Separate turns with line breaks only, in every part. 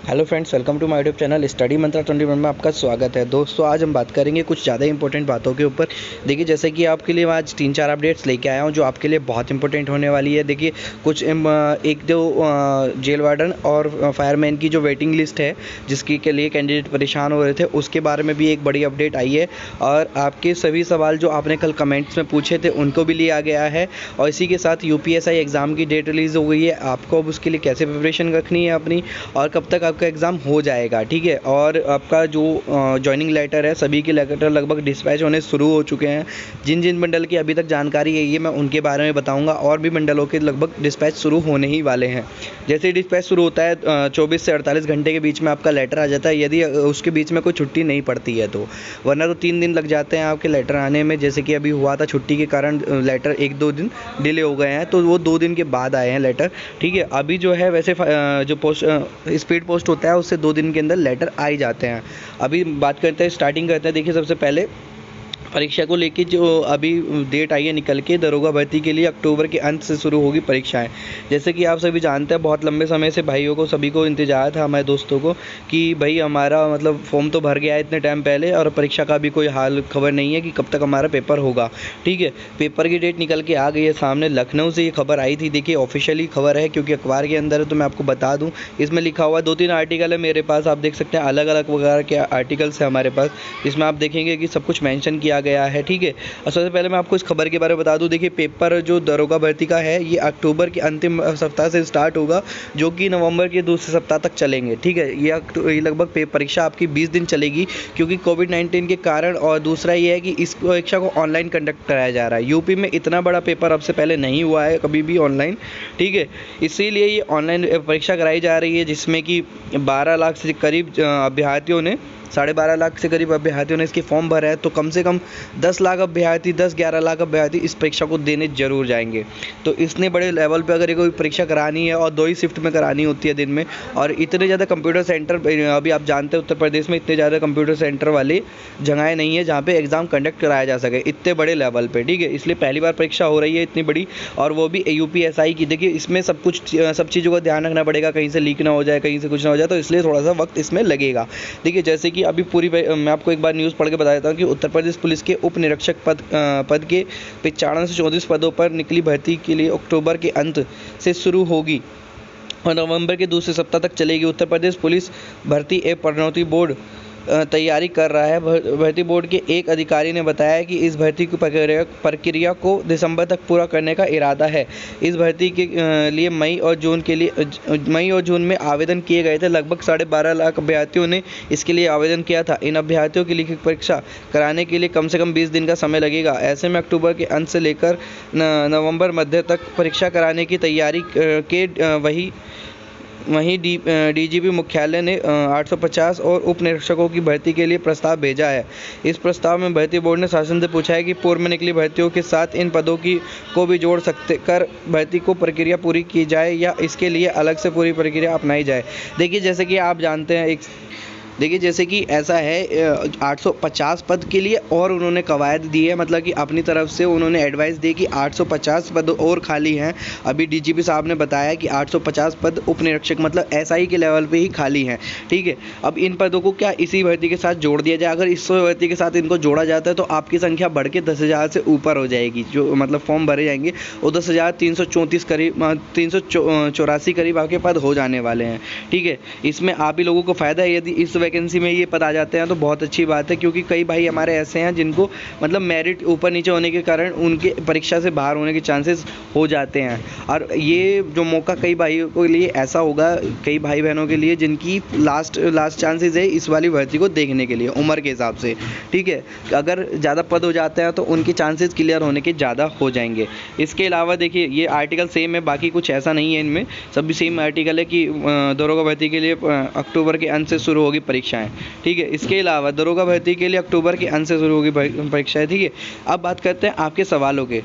Hello friends, welcome to my YouTube channel study Mantra 21 में आपका स्वागत है। दोस्तों, आज हम बात करेंगे कुछ ज़्यादा इंपॉर्टेंट बातों के ऊपर। देखिए, जैसे कि आपके लिए आज 3-4 अपडेट्स लेके आया हूं जो आपके लिए बहुत इंपॉर्टेंट होने वाली है। देखिए, कुछ एक जो जेल वार्डन और फायरमैन की जो वेटिंग लिस्ट है जिसकी के लिए कैंडिडेट परेशान हो रहे थे, उसके बारे में भी एक बड़ी अपडेट आई है। और आपके सभी सवाल जो आपने कल कमेंट्स में पूछे थे उनको भी लिया गया है। और इसी के साथ यूपीएसआई एग्ज़ाम की डेट रिलीज़ हो गई है। आपको अब उसके लिए कैसे प्रिपरेशन रखनी है अपनी, और कब तक आपका एग्ज़ाम हो जाएगा, ठीक है। और आपका जो जॉइनिंग लेटर है, सभी के लेटर लगभग डिस्पैच होने शुरू हो चुके हैं। जिन जिन मंडल की अभी तक जानकारी है ये मैं उनके बारे में बताऊंगा, और भी मंडलों के लगभग डिस्पैच शुरू होने ही वाले हैं। जैसे ही डिस्पैच शुरू होता है 24 से 48 घंटे के बीच में आपका लेटर आ जाता है, यदि उसके बीच में कोई छुट्टी नहीं पड़ती है तो। वरना तो 3 दिन लग जाते हैं आपके लेटर आने में, जैसे कि अभी हुआ था छुट्टी के कारण लेटर 1-2 दिन डिले हो गए हैं, तो वो 2 दिन के बाद आए हैं लेटर, ठीक है। अभी जो है वैसे जो पोस्ट स्पीड पोस्ट होता है उससे 2 दिन के अंदर लेटर आ ही जाते हैं। अभी बात करते हैं, स्टार्टिंग करते हैं। देखिए, सबसे पहले परीक्षा को लेके जो अभी डेट आई है निकल के, दरोगा भर्ती के लिए अक्टूबर के अंत से शुरू होगी परीक्षाएं। जैसे कि आप सभी जानते हैं, बहुत लंबे समय से भाइयों को सभी को इंतजार था, हमारे दोस्तों को, कि भाई हमारा मतलब फॉर्म तो भर गया है इतने टाइम पहले और परीक्षा का भी कोई हाल खबर नहीं है कि कब तक हमारा पेपर होगा, ठीक है। पेपर की डेट निकल के आ गई है सामने। लखनऊ से ये खबर आई थी। देखिए, ऑफिशियली खबर है क्योंकि अखबार के अंदर है, तो मैं आपको बता दूँ। इसमें लिखा हुआ 2-3 आर्टिकल है मेरे पास, आप देख सकते हैं, अलग अलग वगैरह के आर्टिकल्स है हमारे पास। इसमें आप देखेंगे कि सब कुछ मेंशन किया गया है, ठीक है। और सबसे पहले मैं आपको इस खबर के बारे में बता दूं। देखिए, पेपर जो दरोगा भर्ती का है ये अक्टूबर के अंतिम सप्ताह से स्टार्ट होगा, जो कि नवंबर के दूसरे सप्ताह तक चलेंगे, ठीक है। ये लगभग परीक्षा आपकी 20 दिन चलेगी क्योंकि कोविड-19 के कारण। और दूसरा ये है कि इस परीक्षा को ऑनलाइन कंडक्ट कराया जा रहा है। यूपी में इतना बड़ा पेपर अब से पहले नहीं हुआ है कभी भी ऑनलाइन, ठीक है। इसीलिए ये ऑनलाइन परीक्षा कराई जा रही है, जिसमें कि 12 लाख से करीब अभ्यर्थियों ने 12.5 लाख से करीब अभ्यर्थियों ने इसके फॉर्म भरा है। तो कम से कम 10 लाख अभ्यर्थी, 10-11 लाख अभ्यर्थी इस परीक्षा को देने जरूर जाएंगे। तो इतने बड़े लेवल पे अगर ये कोई परीक्षा करानी है, और 2 ही शिफ्ट में करानी होती है दिन में, और इतने ज़्यादा कंप्यूटर सेंटर, अभी आप जानते हैं उत्तर प्रदेश में इतने ज़्यादा कंप्यूटर सेंटर वाली जगहें नहीं है जहाँ पे एग्ज़ाम कंडक्ट कराया जा सके इतने बड़े लेवल पर, ठीक है। इसलिए पहली बार परीक्षा हो रही है इतनी बड़ी, और वो भी यूपीएसआई की। देखिए, इसमें सब चीज़ों का ध्यान रखना पड़ेगा, कहीं से लीक ना हो जाए, कहीं से कुछ ना हो जाए, तो इसलिए थोड़ा सा वक्त इसमें लगेगा। देखिए, जैसे कि अभी मैं आपको एक बार न्यूज़ पढ़ के बता देता हूँ कि उत्तर प्रदेश पुलिस के उप निरीक्षक पद के 95 से 34 पदों पर निकली भर्ती के लिए अक्टूबर के अंत से शुरू होगी और नवंबर के दूसरे सप्ताह तक चलेगी। उत्तर प्रदेश पुलिस भर्ती एवं प्रोन्नति बोर्ड तैयारी कर रहा है। भर्ती बोर्ड के एक अधिकारी ने बताया कि इस भर्ती की प्रक्रिया को दिसंबर तक पूरा करने का इरादा है। इस भर्ती के लिए मई और जून में आवेदन किए गए थे। लगभग 12.5 लाख अभ्यर्थियों ने इसके लिए आवेदन किया था। इन अभ्यर्थियों की लिखित परीक्षा कराने के लिए कम से कम 20 दिन का समय लगेगा। ऐसे में अक्टूबर के अंत से लेकर नवंबर मध्य तक परीक्षा कराने की तैयारी के वहीं डीजीपी मुख्यालय ने 850 और उप निरीक्षकों की भर्ती के लिए प्रस्ताव भेजा है। इस प्रस्ताव में भर्ती बोर्ड ने शासन से पूछा है कि पूर्व में निकली भर्तियों के साथ इन पदों को भी जोड़ सकते कर भर्ती को प्रक्रिया पूरी की जाए, या इसके लिए अलग से पूरी प्रक्रिया अपनाई जाए। देखिए, जैसे कि आप जानते हैं, जैसे कि ऐसा है 850 पद के लिए और उन्होंने कवायद दी है, मतलब कि अपनी तरफ से उन्होंने एडवाइस दी कि 850 पद और खाली हैं। अभी डीजीपी साहब ने बताया कि 850 पद उप निरीक्षक मतलब एसआई के लेवल पे ही खाली हैं, ठीक है। अब इन पदों को क्या इसी भर्ती के साथ जोड़ दिया जाए? अगर इस भर्ती के साथ इनको जोड़ा जाता है तो आपकी संख्या बढ़ के 10,000 से ऊपर हो जाएगी, जो मतलब फॉर्म भरे जाएंगे वो 10,334 करीब 384 करीब आपके पद हो जाने वाले हैं, ठीक है। इसमें आप ही लोगों को फ़ायदा है। यदि इस वैकेंसी में ये पद आ जाते हैं तो बहुत अच्छी बात है, क्योंकि कई भाई हमारे ऐसे हैं जिनको मतलब मेरिट ऊपर नीचे होने के कारण उनके परीक्षा से बाहर होने के चांसेस हो जाते हैं। और ये जो मौका कई भाइयों के लिए ऐसा होगा, कई भाई बहनों के लिए जिनकी लास्ट चांसेस है इस वाली भर्ती को देखने के लिए उम्र के हिसाब से, ठीक है। अगर ज़्यादा पद हो जाते हैं तो उनके चांसेस क्लियर होने के ज़्यादा हो जाएंगे। इसके अलावा देखिए, ये आर्टिकल सेम है, बाकी कुछ ऐसा नहीं है, इनमें सभी सेम आर्टिकल है कि दरोगा भर्ती के लिए अक्टूबर के अंत से शुरू होगी परीक्षाएं, ठीक है। इसके अलावा दरोगा भर्ती के लिए अक्टूबर के अंत से शुरू होगी परीक्षाएं, ठीक है। अब बात करते हैं आपके सवालों के।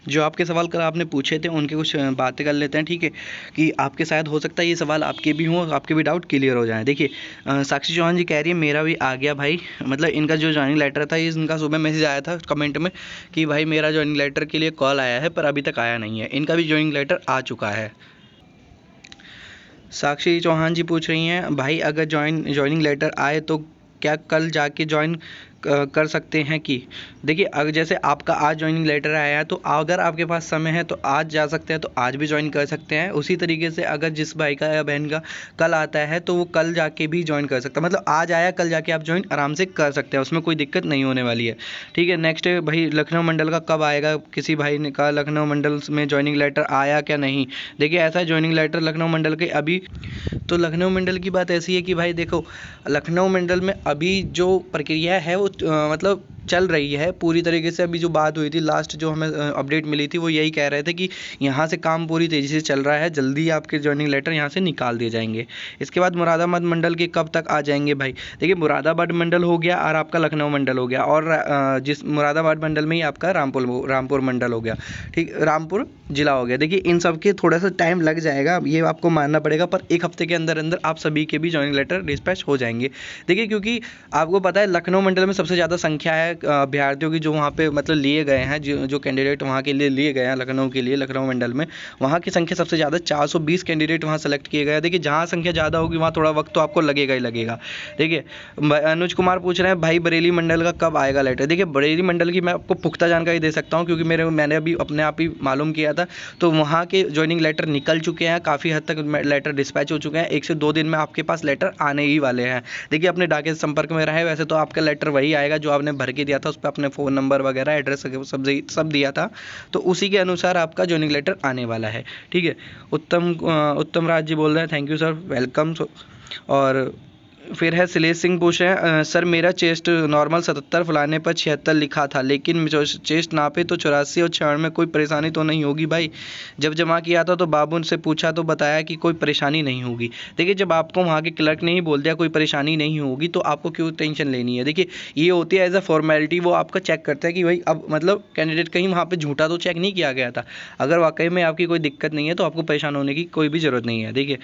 जो आपके सवाल कल आपने पूछे थे उनके कुछ बातें कर लेते हैं, ठीक है, कि आपके शायद हो सकता है ये सवाल आपके भी हों, आपके भी डाउट क्लियर हो जाए। देखिए, साक्षी चौहान जी कह रही है मेरा भी आ गया भाई, मतलब इनका जो ज्वाइनिंग लेटर था, इनका सुबह मैसेज आया था कमेंट में कि भाई मेरा ज्वाइनिंग लेटर के लिए कॉल आया है पर अभी तक आया नहीं है। इनका भी ज्वाइनिंग लेटर आ चुका है। साक्षी चौहान जी पूछ रही हैं, भाई अगर ज्वाइनिंग लेटर आए तो क्या कल जाके ज्वाइन कर सकते हैं कि? देखिए, अगर जैसे आपका आज ज्वाइनिंग लेटर आया है तो अगर आपके पास समय है तो आज जा सकते हैं, तो आज भी ज्वाइन कर सकते हैं। उसी तरीके से अगर जिस भाई का या बहन का कल आता है तो वो कल जाके भी ज्वाइन कर सकता है। मतलब आज आया, कल जाके आप ज्वाइन आराम से कर सकते हैं, उसमें कोई दिक्कत नहीं होने वाली है। ठीक है, नेक्स्ट भाई लखनऊ मंडल का कब आएगा? किसी भाई ने कहा लखनऊ मंडल में ज्वाइनिंग लेटर आया क्या नहीं? देखिए, ऐसा ज्वाइनिंग लेटर लखनऊ मंडल के अभी तो लखनऊ मंडल की बात ऐसी है कि भाई देखो, लखनऊ मंडल में अभी जो प्रक्रिया है वो मतलब चल रही है पूरी तरीके से। अभी जो बात हुई थी लास्ट, जो हमें अपडेट मिली थी, वो यही कह रहे थे कि यहाँ से काम पूरी तेज़ी से चल रहा है, जल्दी आपके ज्वाइनिंग लेटर यहाँ से निकाल दिए जाएंगे। इसके बाद मुरादाबाद मंडल के कब तक आ जाएंगे भाई? देखिए, मुरादाबाद मंडल हो गया और आपका लखनऊ मंडल हो गया, और जिस मुरादाबाद मंडल में ही आपका रामपुर मंडल हो गया, ठीक, रामपुर जिला हो गया। देखिए, इन सब के थोड़ा सा टाइम लग जाएगा, ये आपको मानना पड़ेगा, पर एक हफ्ते के अंदर अंदर आप सभी के भी ज्वाइनिंग लेटर डिस्पैच हो जाएंगे। देखिए, क्योंकि आपको पता है लखनऊ मंडल में सबसे ज़्यादा संख्या है अभ्यर्थियों की, जो वहाँ पे मतलब लिए गए हैं, जो कैंडिडेट वहाँ के लिए गए हैं लखनऊ के लिए, लखनऊ मंडल में वहाँ की संख्या सबसे ज़्यादा 420 कैंडिडेट वहाँ सेलेक्ट किए गए हैं। देखिए, जहाँ संख्या ज़्यादा होगी वहाँ थोड़ा वक्त तो आपको लगेगा ही लगेगा। देखिए, अनुज कुमार पूछ रहे हैं, भाई बरेली मंडल का कब आएगा लेटर? देखिए, बरेली मंडल की मैं आपको पुख्ता जानकारी दे सकता हूँ, क्योंकि मैंने अभी अपने आप ही मालूम किया था, तो वहाँ के ज्वाइनिंग लेटर निकल चुके हैं, काफ़ी हद तक लेटर डिस्पैच हो चुके हैं। 1 से 2 दिन में आपके पास लेटर आने ही वाले हैं। देखिए, अपने डाके संपर्क में रहे, वैसे तो आपका लेटर वही आएगा जो आपने भर के दिया था, उस पर अपने फ़ोन नंबर वगैरह एड्रेस सब दिया था, तो उसी के अनुसार आपका ज्वाइनिंग लेटर आने वाला है। ठीक है, उत्तम राज जी बोल रहे हैं, थैंक यू सर, वेलकम। और फिर है शैलेश सिंह पूछ रहे हैं, सर मेरा चेस्ट नॉर्मल 77 फुलाने पर 76 लिखा था, लेकिन चेस्ट नापे तो 84 और 96 में कोई परेशानी तो नहीं होगी भाई? जब जमा किया था तो बाबू से पूछा तो बताया कि कोई परेशानी नहीं होगी। देखिए, जब आपको वहाँ के क्लर्क ने ही बोल दिया कोई परेशानी नहीं होगी, तो आपको क्यों टेंशन लेनी है? देखिए, ये होती है एज अ फॉर्मेलिटी, वो आपका चेक करता है कि भाई अब मतलब कैंडिडेट कहीं वहाँ पर झूठा तो चेक नहीं किया गया था। अगर वाकई में आपकी कोई दिक्कत नहीं है तो आपको परेशान होने की कोई भी ज़रूरत नहीं है। देखिए,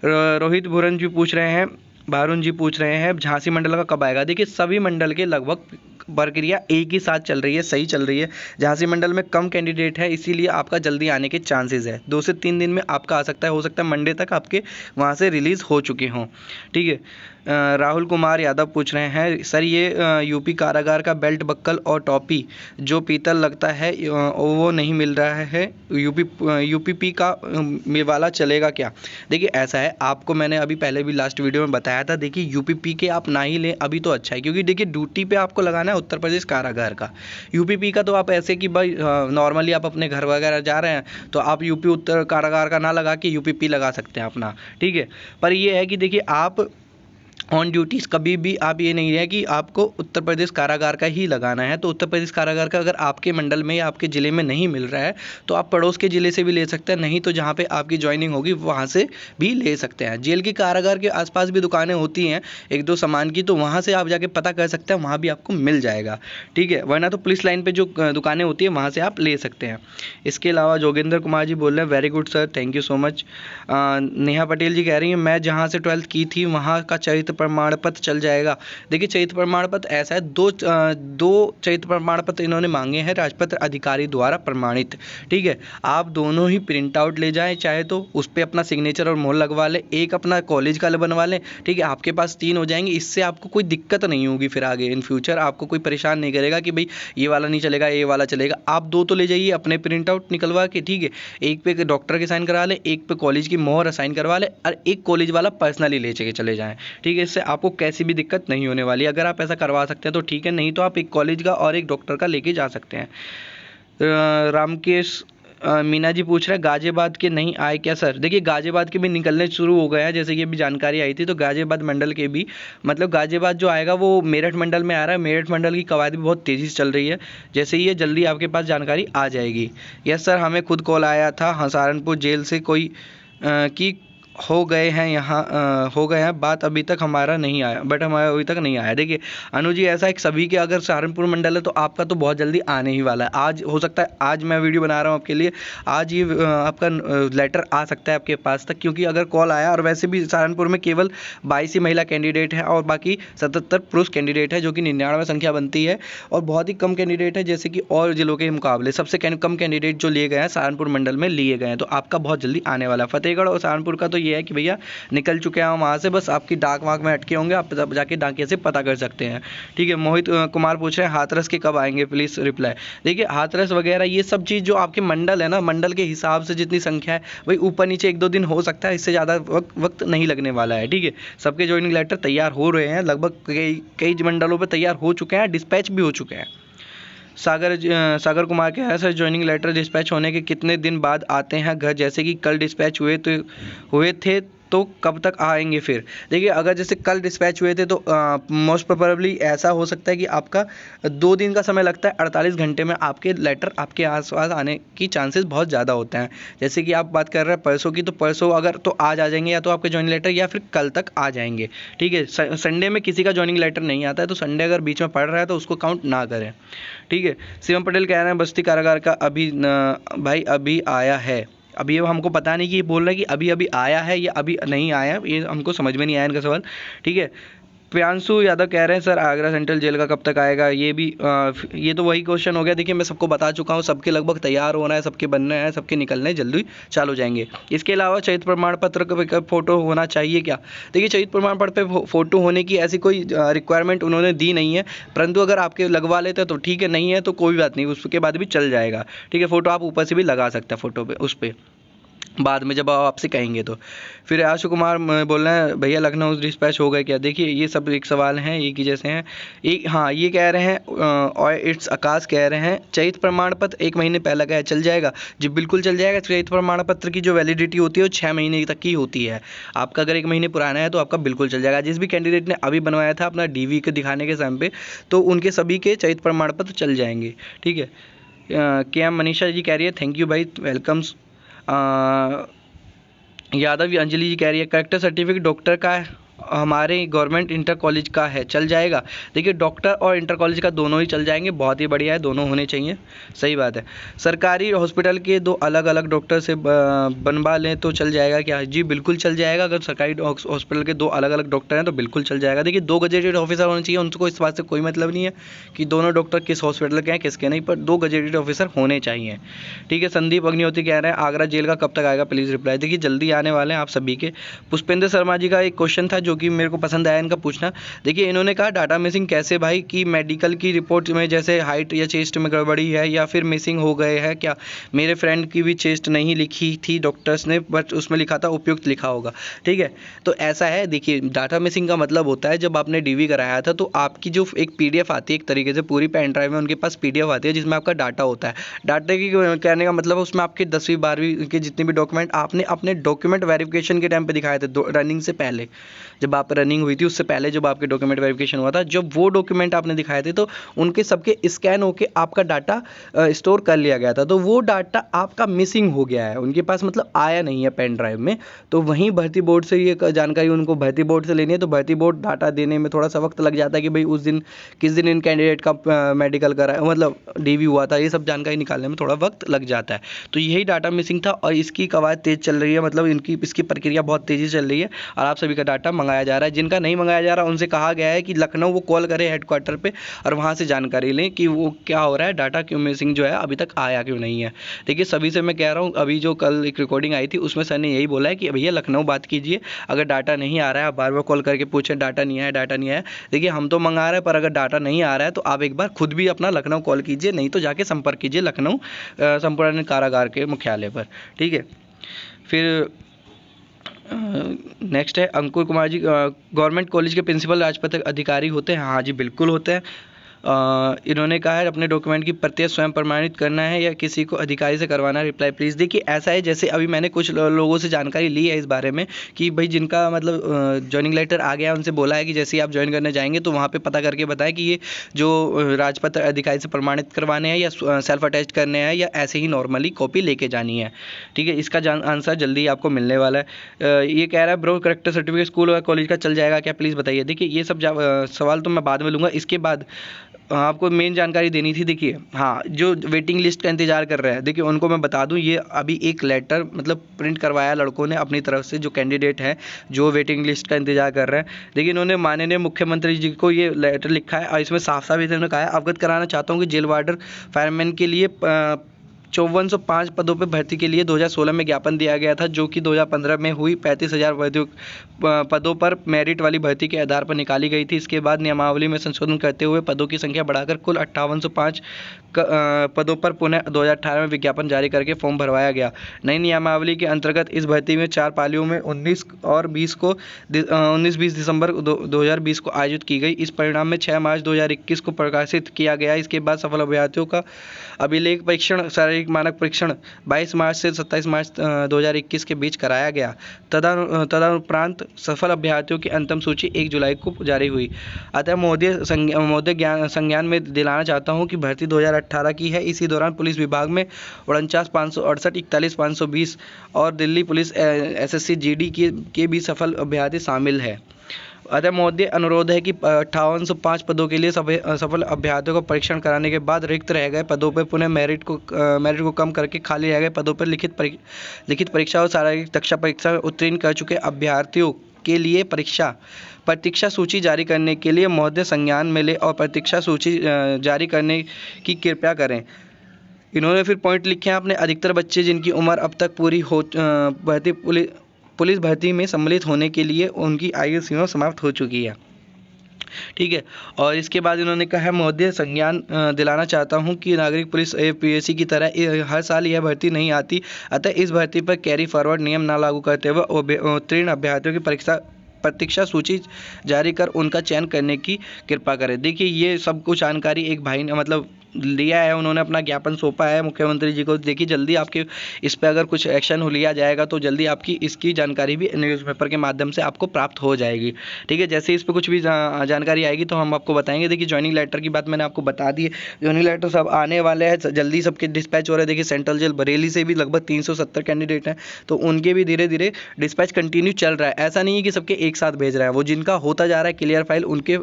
रोहित भुरन जी पूछ रहे हैं, बारुण जी पूछ रहे हैं, झांसी मंडल का कब आएगा? देखिए, सभी मंडल के लगभग प्रक्रिया एक ही साथ चल रही है, सही चल रही है। झांसी मंडल में कम कैंडिडेट है, इसीलिए आपका जल्दी आने के चांसेस है। 2 से 3 दिन में आपका आ सकता है, हो सकता है मंडे तक आपके वहाँ से रिलीज़ हो चुके हों। ठीक है, राहुल कुमार यादव पूछ रहे हैं, सर ये यूपी कारागार का बेल्ट बक्कल और टॉपी जो पीतल लगता है वो नहीं मिल रहा है, यूपीपी का वाला चलेगा क्या? देखिए, ऐसा है, आपको मैंने अभी पहले भी लास्ट वीडियो में बताया था। देखिए, यूपीपी के आप ना ही लें अभी तो अच्छा है, क्योंकि देखिए ड्यूटी पे आपको लगाना है उत्तर प्रदेश कारागार का। यूपीपी का तो आप ऐसे कि भाई नॉर्मली आप अपने घर वगैरह जा रहे हैं तो आप यूपी उत्तर कारागार का ना लगा के यूपीपी लगा सकते हैं अपना। ठीक है, पर ये है कि देखिए, आप ऑन ड्यूटीज़ कभी भी आप ये नहीं है कि आपको उत्तर प्रदेश कारागार का ही लगाना है। तो उत्तर प्रदेश कारागार का अगर आपके मंडल में या आपके ज़िले में नहीं मिल रहा है तो आप पड़ोस के ज़िले से भी ले सकते हैं, नहीं तो जहाँ पे आपकी ज्वाइनिंग होगी वहाँ से भी ले सकते हैं। जेल की कारागार के आसपास भी दुकानें होती हैं 1-2 सामान की, तो वहाँ से आप जाके पता कर सकते हैं, वहाँ भी आपको मिल जाएगा। ठीक है, वरना तो पुलिस लाइन पर जो दुकानें होती हैं वहाँ से आप ले सकते हैं। इसके अलावा जोगेंद्र कुमार जी बोल रहे हैं, very good sir, thank you so much. Neha Patel ji कह रही हैं, मैं जहाँ से 12th की थी वहाँ का चरित्र प्रमाण पत्र चल जाएगा? देखिए, चरित्र प्रमाण पत्र ऐसा है, दो चरित्र प्रमाण पत्र इन्होंने मांगे हैं राजपत्र अधिकारी द्वारा प्रमाणित। ठीक है, आप दोनों ही प्रिंट आउट ले जाएं, चाहे तो उस पर अपना सिग्नेचर और मोहर लगवा लें, एक अपना कॉलेज का बनवा लें। ठीक है, आपके पास 3 हो जाएंगे, इससे आपको कोई दिक्कत नहीं होगी। फिर आगे इन फ्यूचर आपको कोई परेशान नहीं करेगा कि भाई ये वाला नहीं चलेगा, ये वाला चलेगा। आप 2 तो ले जाइए अपने प्रिंट आउट निकलवा के। ठीक है, एक पे डॉक्टर के साइन करा लें, एक पे कॉलेज की मोहर साइन करवा लें, और एक कॉलेज वाला पर्सनली ले चले जाएं। ठीक है, इससे आपको कैसी भी दिक्कत नहीं होने वाली। अगर आप ऐसा करवा सकते हैं तो ठीक है, नहीं तो आप एक कॉलेज का और एक डॉक्टर का लेके जा सकते हैं। रामकेश मीना जी पूछ रहे हैं, गाजियाबाद के नहीं आए क्या सर? देखिए, गाजियाबाद के भी निकलने शुरू हो गए हैं, जैसे कि अभी जानकारी आई थी, तो गाजियाबाद मंडल के भी मतलब गाजियाबाद जो आएगा वो मेरठ मंडल में आ रहा है। मेरठ मंडल की कवायद भी बहुत तेज़ी से चल रही है, जैसे ही ये जल्दी आपके पास जानकारी आ जाएगी। यस सर, हमें खुद कॉल आया था सहारनपुर जेल से कोई कि हो गए हैं, बात अभी तक हमारा नहीं आया, बट हमारा अभी तक नहीं आया। देखिए अनु जी, ऐसा एक सभी के अगर सहारनपुर मंडल है तो आपका तो बहुत जल्दी आने ही वाला है। आज हो सकता है, आज मैं वीडियो बना रहा हूँ आपके लिए, आज ये आपका लेटर आ सकता है आपके पास तक, क्योंकि अगर कॉल आया, और वैसे भी सहारनपुर में केवल 22 ही महिला कैंडिडेट है और बाकी 77 पुरुष कैंडिडेट है, जो कि 99 संख्या बनती है, और बहुत ही कम कैंडिडेट है जैसे कि और जिलों के मुकाबले। सबसे कम कैंडिडेट जो लिए गए हैं सहारनपुर मंडल में लिए गए हैं, तो आपका बहुत जल्दी आने वाला है। फतेहगढ़ और सहारनपुर का तो ये है कि भैया निकल चुके हैं हम वहाँ से, बस आपकी डाक वाक में अटके होंगे, आप जाके डाकिया से पता कर सकते हैं। ठीक है। मोहित कुमार पूछ रहे हैं हाथरस के कब आएंगे, प्लीज़ रिप्लाई। देखिए हाथरस वगैरह ये सब चीज़ जो आपके मंडल है ना, मंडल के हिसाब से जितनी संख्या है भाई ऊपर नीचे 1-2 दिन हो सकता है, इससे ज़्यादा वक्त नहीं लगने वाला है। ठीक है। सबके ज्वाइनिंग लेटर तैयार हो रहे हैं, लगभग कई मंडलों पर तैयार हो चुके हैं, डिस्पैच भी हो चुके हैं। सागर कुमार के है सर ज्वाइनिंग लेटर डिस्पैच होने के कितने दिन बाद आते हैं घर, जैसे कि कल डिस्पैच हुए थे तो कब तक आएंगे फिर। देखिए अगर जैसे कल डिस्पैच हुए थे तो मोस्ट प्रोबेबली ऐसा हो सकता है कि आपका 2 दिन का समय लगता है, 48 घंटे में आपके लेटर आपके आसपास आने की चांसेस बहुत ज़्यादा होते हैं। जैसे कि आप बात कर रहे हैं परसों की, तो परसों अगर तो आज आ जाएंगे या तो आपके ज्वाइनिंग लेटर, या फिर कल तक आ जाएंगे। ठीक है। संडे में किसी का ज्वाइनिंग लेटर नहीं आता है, तो संडे अगर बीच में पड़ रहा है तो उसको काउंट ना करें। ठीक है। शिवम पटेल कह रहे हैं बस्ती कारागार का भाई अभी आया है। अभी ये हमको पता नहीं कि ये बोल रहा है कि अभी अभी आया है या अभी नहीं आया, ये हमको समझ में नहीं आया इनका सवाल। ठीक है। प्रियांशु यादव कह रहे हैं सर आगरा सेंट्रल जेल का कब तक आएगा, ये भी ये तो वही क्वेश्चन हो गया। देखिए मैं सबको बता चुका हूँ, सबके लगभग तैयार होना है, सबके बनने हैं, सबके निकलने जल्दी चालू जाएंगे। इसके अलावा चयित प्रमाण पत्र का फोटो होना चाहिए क्या। देखिए चयित प्रमाण पत्र पे फोटो होने की ऐसी कोई रिक्वायरमेंट उन्होंने दी नहीं है, परंतु अगर आपके लगवा लेते हैं तो ठीक है, नहीं है तो कोई बात नहीं, उसके बाद भी चल जाएगा। ठीक है। फोटो आप ऊपर से भी लगा सकते हैं फोटो पे, उस पर बाद में जब आप आपसे कहेंगे तो। फिर आशु कुमार बोल रहे हैं भैया लखनऊ डिस्पैच हो गए क्या। देखिए ये सब एक सवाल हैं, एक ही जैसे हैं। एक हाँ ये कह रहे हैं और इट्स आकाश कह रहे हैं चयित प्रमाण पत्र 1 महीने पहले का चल जाएगा। जी बिल्कुल चल जाएगा। चयित प्रमाण पत्र की जो वैलिडिटी होती है वो 6 महीने तक की होती है। आपका अगर 1 महीने पुराना है तो आपका बिल्कुल चल जाएगा। जिस भी कैंडिडेट ने अभी बनवाया था अपना DV के दिखाने के समय पे, तो उनके सभी के चयित प्रमाण पत्र चल जाएंगे। ठीक है। क्या मनीषा जी कह रही है थैंक यू भाई, वेलकम्स। यादव अंजलि जी कह रही है करेक्टर सर्टिफिकेट डॉक्टर का हमारे गवर्नमेंट इंटर कॉलेज का है, चल जाएगा। देखिए डॉक्टर और इंटर कॉलेज का दोनों ही चल जाएंगे, बहुत ही बढ़िया है, दोनों होने चाहिए। सही बात है। सरकारी हॉस्पिटल के 2 अलग अलग डॉक्टर से बनवा लें तो चल जाएगा क्या। जी बिल्कुल चल जाएगा। अगर सरकारी हॉस्पिटल के 2 अलग अलग डॉक्टर हैं तो बिल्कुल चल जाएगा। देखिए 2 गजेटेड ऑफिसर होने चाहिए, उनको इस बात से कोई मतलब नहीं है कि दोनों डॉक्टर किस हॉस्पिटल के हैं किसके नहीं, पर 2 गजेटेड ऑफिसर होने चाहिए। ठीक है। संदीप अग्निहोत्री कह रहे हैं आगरा जेल का कब तक आएगा, प्लीज़ रिप्लाई। देखिए जल्दी आने वाले हैं आप सभी के। पुष्पेंद्र शर्मा जी का एक क्वेश्चन था जो कि मेरे को पसंद आया इनका पूछना। देखिए इन्होंने कहा डाटा मिसिंग कैसे भाई, कि मेडिकल की रिपोर्ट में जैसे हाइट या चेस्ट में गड़बड़ी है या फिर मिसिंग हो गए है क्या। मेरे फ्रेंड की भी चेस्ट नहीं लिखी थी डॉक्टर्स ने, बट उसमें लिखा था उपयुक्त लिखा होगा। ठीक है। तो ऐसा है, देखिए डाटा मिसिंग का मतलब होता है जब आपने DV कराया था तो आपकी जो एक PDF आती है, एक तरीके से पूरी पेन ड्राइव में उनके पास PDF आती है जिसमें आपका डाटा होता है। डाटा की कहने का मतलब उसमें आपके 10वीं 12वीं के जितने भी डॉक्यूमेंट आपने अपने डॉक्यूमेंट वेरिफिकेशन के टाइम पे दिखाए थे, रनिंग से पहले, जब आप रनिंग हुई थी उससे पहले जब आपके डॉक्यूमेंट वेरिफिकेशन हुआ था, जब वो डॉक्यूमेंट आपने दिखाए थे तो उनके सबके स्कैन होके आपका डाटा स्टोर कर लिया गया था। तो वो डाटा आपका मिसिंग हो गया है, उनके पास मतलब आया नहीं है पेन ड्राइव में। तो वहीं भर्ती बोर्ड से ये जानकारी उनको भर्ती बोर्ड से लेनी है, तो भर्ती बोर्ड डाटा देने में थोड़ा सा वक्त लग जाता है कि भाई उस दिन किस दिन इन कैंडिडेट का मेडिकल करा मतलब DV हुआ था, ये सब जानकारी निकालने में थोड़ा वक्त लग जाता है। तो यही डाटा मिसिंग था और इसकी कवायद तेज़ चल रही है, मतलब इसकी प्रक्रिया बहुत तेज़ी चल रही है और आप सभी का डाटा मंगाया जा रहा है। जिनका नहीं मंगाया जा रहा उनसे कहा गया है कि लखनऊ वो कॉल करे हेडक्वार्टर पे और वहाँ से जानकारी लें कि वो क्या हो रहा है, डाटा क्यों मिसिंग जो है अभी तक आया क्यों नहीं है। देखिए सभी से मैं कह रहा हूँ, अभी जो कल एक रिकॉर्डिंग आई थी उसमें सर ने यही बोला है कि भैया लखनऊ बात कीजिए, अगर डाटा नहीं आ रहा है आप बार बार कॉल करके पूछें डाटा नहीं आया डाटा नहीं आया। देखिए हम तो मंगा रहे हैं, पर अगर डाटा नहीं आ रहा है तो आप एक बार खुद भी अपना लखनऊ कॉल कीजिए, नहीं तो जाके संपर्क कीजिए लखनऊ संपूर्ण कारागार के मुख्यालय पर। ठीक है। फिर नेक्स्ट है अंकुर कुमार जी, गवर्नमेंट कॉलेज के प्रिंसिपल राजपत्र अधिकारी होते हैं। हाँ जी बिल्कुल होते हैं। इन्होंने कहा है अपने डॉक्यूमेंट की प्रतियां स्वयं प्रमाणित करना है या किसी को अधिकारी से करवाना है, रिप्लाई प्लीज़। देखिए ऐसा है, जैसे अभी मैंने कुछ लोगों से जानकारी ली है इस बारे में कि भाई जिनका मतलब ज्वाइनिंग लेटर आ गया उनसे बोला है कि जैसे ही आप ज्वाइन करने जाएंगे तो वहाँ पे पता करके बताएं कि ये जो राजपत्र अधिकारी से प्रमाणित करवाने हैं या सेल्फ अटैच करने हैं या ऐसे ही नॉर्मली कॉपी लेके जानी है। ठीक है। इसका आंसर जल्दी आपको मिलने वाला है। ये कह रहा है ब्रो करेक्टर सर्टिफिकेट स्कूल और कॉलेज का चल जाएगा क्या, प्लीज़ बताइए। देखिए ये सब सवाल तो मैं बाद में लूँगा, इसके बाद आपको मेन जानकारी देनी थी। देखिए हाँ, जो वेटिंग लिस्ट का इंतज़ार कर रहे हैं, देखिए उनको मैं बता दूं, ये अभी एक लेटर मतलब प्रिंट करवाया लड़कों ने अपनी तरफ से, जो कैंडिडेट हैं जो वेटिंग लिस्ट का इंतज़ार कर रहे हैं। देखिए इन्होंने माननीय मुख्यमंत्री जी को ये लेटर लिखा है और इसमें साफ साफ इन्होंने कहा है अवगत कराना चाहता हूँ कि जेल वार्डर फायरमैन के लिए 5405 पदों पर भर्ती के लिए 2016 में ज्ञापन दिया गया था, जो कि 2015 में हुई 35,000 पदों पर मेरिट वाली भर्ती के आधार पर निकाली गई थी। इसके बाद नियमावली में संशोधन करते हुए पदों की संख्या बढ़ाकर कुल 5805 पदों पर पुनः 2018 में विज्ञापन जारी करके फॉर्म भरवाया गया। नई नियमावली के अंतर्गत इस भर्ती में 4 पालियों में 19 और 20 दिसंबर 2020 को आयोजित की गई। इस परिणाम में 6 मार्च 2021 को प्रकाशित किया गया। इसके बाद सफल अभ्यर्थियों का अभिलेख परीक्षण, शारीरिक मानक परीक्षण 22 मार्च से 27 मार्च 2021 के बीच कराया गया। तदनुपरांत सफल अभ्यर्थियों की अंतिम सूची 1 जुलाई को जारी हुई। अतः महोदय संज्ञान में दिलाना चाहता हूं कि भर्ती 2018 की है। इसी दौरान पुलिस विभाग में 49,568, 41,520 और दिल्ली पुलिस SSC GD के भी सफल अभ्यर्थी शामिल है। अतः महोदय अनुरोध है कि 5805 पदों के लिए सफल अभ्यर्थियों को परीक्षण कराने के बाद रिक्त रह गए पदों पर पुनः मेरिट को कम करके खाली रह गए पदों पर लिखित परीक्षा और शारीरिक दक्षता परीक्षा में उत्तीर्ण कर चुके अभ्यर्थियों के लिए प्रतीक्षा सूची जारी करने के लिए महोदय संज्ञान में ले और प्रतीक्षा सूची जारी करने की कृपया करें। इन्होंने फिर पॉइंट लिखे हैं अपने। अधिकतर बच्चे जिनकी उम्र अब तक पूरी हो पुलिस भर्ती में सम्मिलित होने के लिए उनकी आयु सीमा समाप्त हो चुकी है। ठीक है। और इसके बाद इन्होंने कहा है, महोदय संज्ञान दिलाना चाहता हूं कि नागरिक पुलिस APSC की तरह हर साल यह भर्ती नहीं आती। अतः इस भर्ती पर कैरी फॉरवर्ड नियम न लागू करते हुए उत्तीर्ण अभ्यर्थियों की प्रतीक्षा सूची जारी कर उनका चयन करने की कृपा करें। देखिए, ये सब कुछ जानकारी एक भाई ने मतलब लिया है, उन्होंने अपना ज्ञापन सौंपा है मुख्यमंत्री जी को। देखिए, जल्दी आपके इस पे अगर कुछ एक्शन लिया जाएगा तो जल्दी आपकी इसकी जानकारी भी न्यूज़पेपर के माध्यम से आपको प्राप्त हो जाएगी। ठीक है। जैसे इस पर कुछ भी जानकारी आएगी तो हम आपको बताएंगे। देखिए, ज्वाइनिंग लेटर की बात मैंने आपको बता दी है। ज्वाइनिंग लेटर सब आने वाले हैं, जल्दी सबके डिस्पैच हो रहे हैं। देखिए, सेंट्रल जेल बरेली से भी लगभग 370 कैंडिडेट हैं, तो उनके भी धीरे धीरे डिस्पैच कंटिन्यू चल रहा है। ऐसा नहीं है कि सबके एक साथ भेज रहा है, वो जिनका होता जा रहा है क्लियर फाइल उनके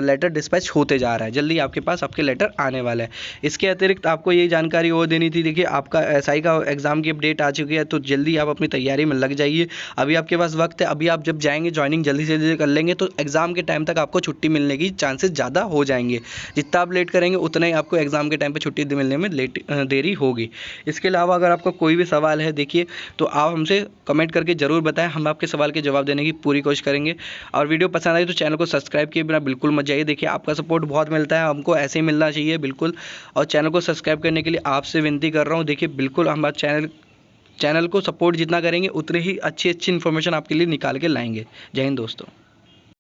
लेटर डिस्पैच होते जा रहा है। जल्दी आपके पास आपके लेटर आने वाला है। इसके अतिरिक्त आपको ये जानकारी और देनी थी। देखिए, आपका SI का एग्ज़ाम की अपडेट आ चुकी है, तो जल्दी आप अपनी तैयारी में लग जाइए। अभी आपके पास वक्त है। अभी आप जब जाएंगे ज्वाइनिंग जल्दी से जल्दी कर लेंगे तो एग्ज़ाम के टाइम तक आपको छुट्टी मिलने की चांसेस ज़्यादा हो जाएंगे। जितना आप लेट करेंगे उतना ही आपको एग्ज़ाम के टाइम पर छुट्टी मिलने में देरी होगी। इसके अलावा अगर आपका कोई भी सवाल है, देखिए, तो आप हमसे कमेंट करके ज़रूर बताएं। हम आपके सवाल के जवाब देने की पूरी कोशिश करेंगे। और वीडियो पसंद आई तो चैनल को सब्सक्राइब किए बिना बिल्कुल मत जाइए। देखिए, आपका सपोर्ट बहुत मिलता है, हमको ऐसे ही मिलना चाहिए बिल्कुल। और चैनल को सब्सक्राइब करने के लिए आपसे विनती कर रहा हूँ। देखिए, बिल्कुल हम चैनल को सपोर्ट जितना करेंगे उतने ही अच्छी इन्फॉर्मेशन आपके लिए निकाल के लाएंगे। जय हिंद दोस्तों।